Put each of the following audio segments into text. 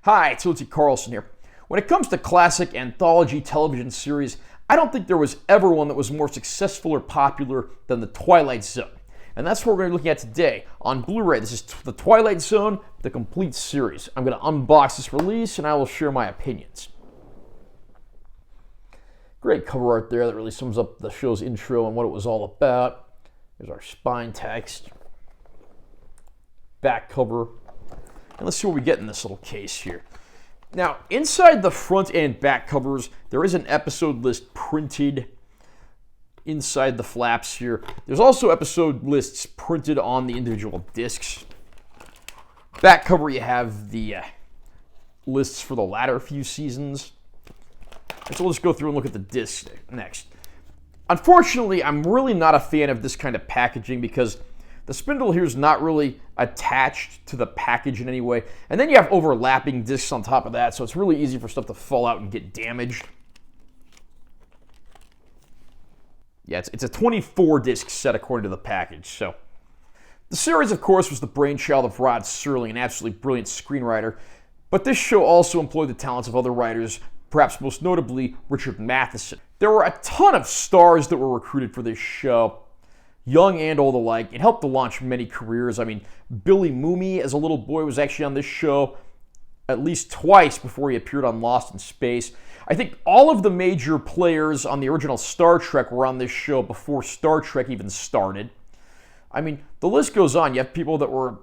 Hi, it's Lindsay Carlson here. When it comes to classic anthology television series, I don't think there was ever one that was more successful or popular than The Twilight Zone. And that's what we're going to be looking at today on Blu-ray. This is The Twilight Zone, the complete series. I'm going to unbox this release and I will share my opinions. Great cover art there that really sums up the show's intro and what it was all about. There's our spine text, back cover, and let's see what we get in this little case here. Now, inside the front and back covers, there is an episode list printed inside the flaps here. There's also episode lists printed on the individual discs. Back cover, you have the lists for the latter few seasons. And so we'll just go through and look at the discs next. Unfortunately, I'm really not a fan of this kind of packaging because the spindle here is not really attached to the package in any way. And then you have overlapping discs on top of that, so it's really easy for stuff to fall out and get damaged. Yeah, it's a 24-disc set according to the package. So the series, of course, was the brainchild of Rod Serling, an absolutely brilliant screenwriter. But this show also employed the talents of other writers, perhaps most notably Richard Matheson. There were a ton of stars that were recruited for this show, young and old alike. It helped to launch many careers. I mean, Billy Mooney as a little boy was actually on this show at least twice before he appeared on Lost in Space. I think all of the major players on the original Star Trek were on this show before Star Trek even started. I mean, the list goes on. You have people that were,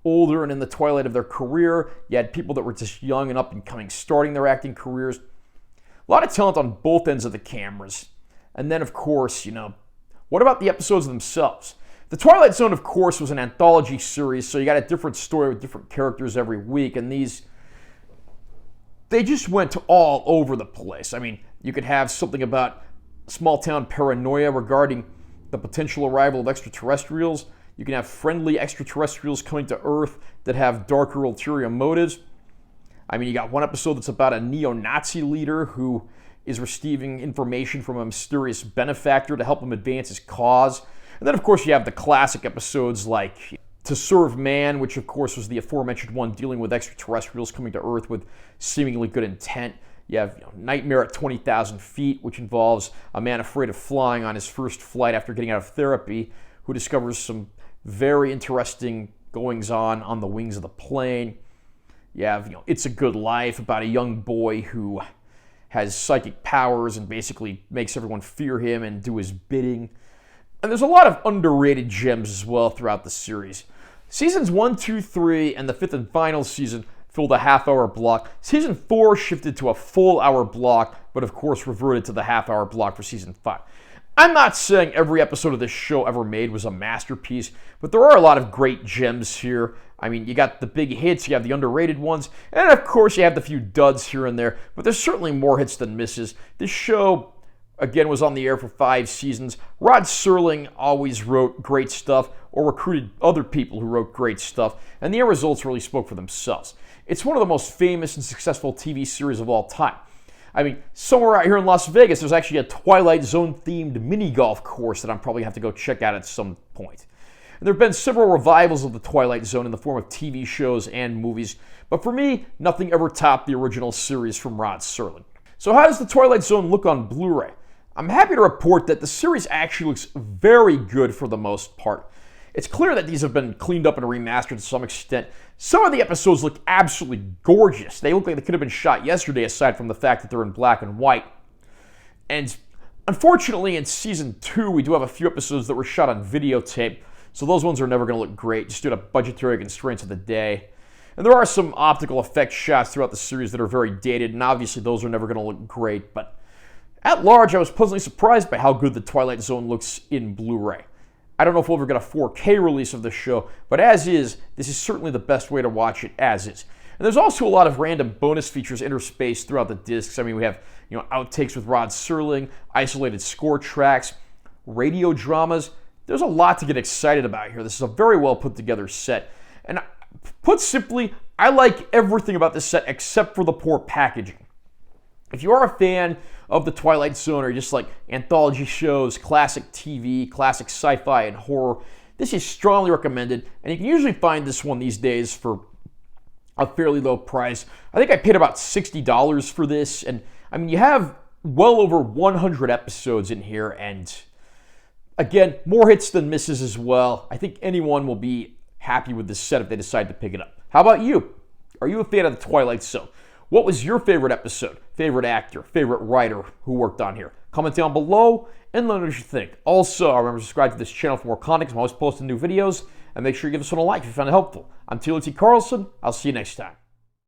older and in the twilight of their career. You had people that were just young and up and coming, starting their acting careers. A lot of talent on both ends of the cameras. And then, of course, what about the episodes themselves? The Twilight Zone, of course, was an anthology series, so you got a different story with different characters every week, and they just went all over the place. I mean, you could have something about small-town paranoia regarding the potential arrival of extraterrestrials. You can have friendly extraterrestrials coming to Earth that have darker ulterior motives. I mean, you got one episode that's about a neo-Nazi leader who is receiving information from a mysterious benefactor to help him advance his cause. And then, of course, you have the classic episodes like To Serve Man, which, of course, was the aforementioned one dealing with extraterrestrials coming to Earth with seemingly good intent. You have Nightmare at 20,000 Feet, which involves a man afraid of flying on his first flight after getting out of therapy, who discovers some very interesting goings-on on the wings of the plane. You have, It's a Good Life, about a young boy who has psychic powers and basically makes everyone fear him and do his bidding. And there's a lot of underrated gems as well throughout the series. Seasons 1, 2, 3, and the fifth and final season filled a half-hour block. Season 4 shifted to a full-hour block, but of course reverted to the half-hour block for Season 5. I'm not saying every episode of this show ever made was a masterpiece, but there are a lot of great gems here. I mean, you got the big hits, you have the underrated ones, and of course you have the few duds here and there, but there's certainly more hits than misses. This show, again, was on the air for 5 seasons. Rod Serling always wrote great stuff or recruited other people who wrote great stuff, and the end results really spoke for themselves. It's one of the most famous and successful TV series of all time. I mean, somewhere out here in Las Vegas, there's actually a Twilight Zone-themed mini-golf course that I'm probably going to have to go check out at some point. And there have been several revivals of the Twilight Zone in the form of TV shows and movies, but for me, nothing ever topped the original series from Rod Serling. So how does the Twilight Zone look on Blu-ray? I'm happy to report that the series actually looks very good for the most part. It's clear that these have been cleaned up and remastered to some extent. Some of the episodes look absolutely gorgeous. They look like they could have been shot yesterday, aside from the fact that they're in black and white. And unfortunately, in Season 2, we do have a few episodes that were shot on videotape, so those ones are never going to look great, just due to budgetary constraints of the day. And there are some optical effect shots throughout the series that are very dated, and obviously those are never going to look great, but at large, I was pleasantly surprised by how good the Twilight Zone looks in Blu-ray. I don't know if we'll ever get a 4K release of this show, but as is, this is certainly the best way to watch it as is. And there's also a lot of random bonus features interspaced throughout the discs. I mean, we have outtakes with Rod Serling, isolated score tracks, radio dramas. There's a lot to get excited about here. This is a very well put together set. And put simply, I like everything about this set except for the poor packaging. If you are a fan of the Twilight Zone or just like anthology shows, classic TV, classic sci-fi, and horror, this is strongly recommended, and you can usually find this one these days for a fairly low price. I think I paid about $60 for this, and I mean, you have well over 100 episodes in here, and again, more hits than misses as well. I think anyone will be happy with this set if they decide to pick it up. How about you? Are you a fan of the Twilight Zone? What was your favorite episode, favorite actor, favorite writer who worked on here? Comment down below and let me know what you think. Also, remember to subscribe to this channel for more content. I'm always posting new videos. And make sure you give this one a like if you found it helpful. I'm T. Carlson. I'll see you next time.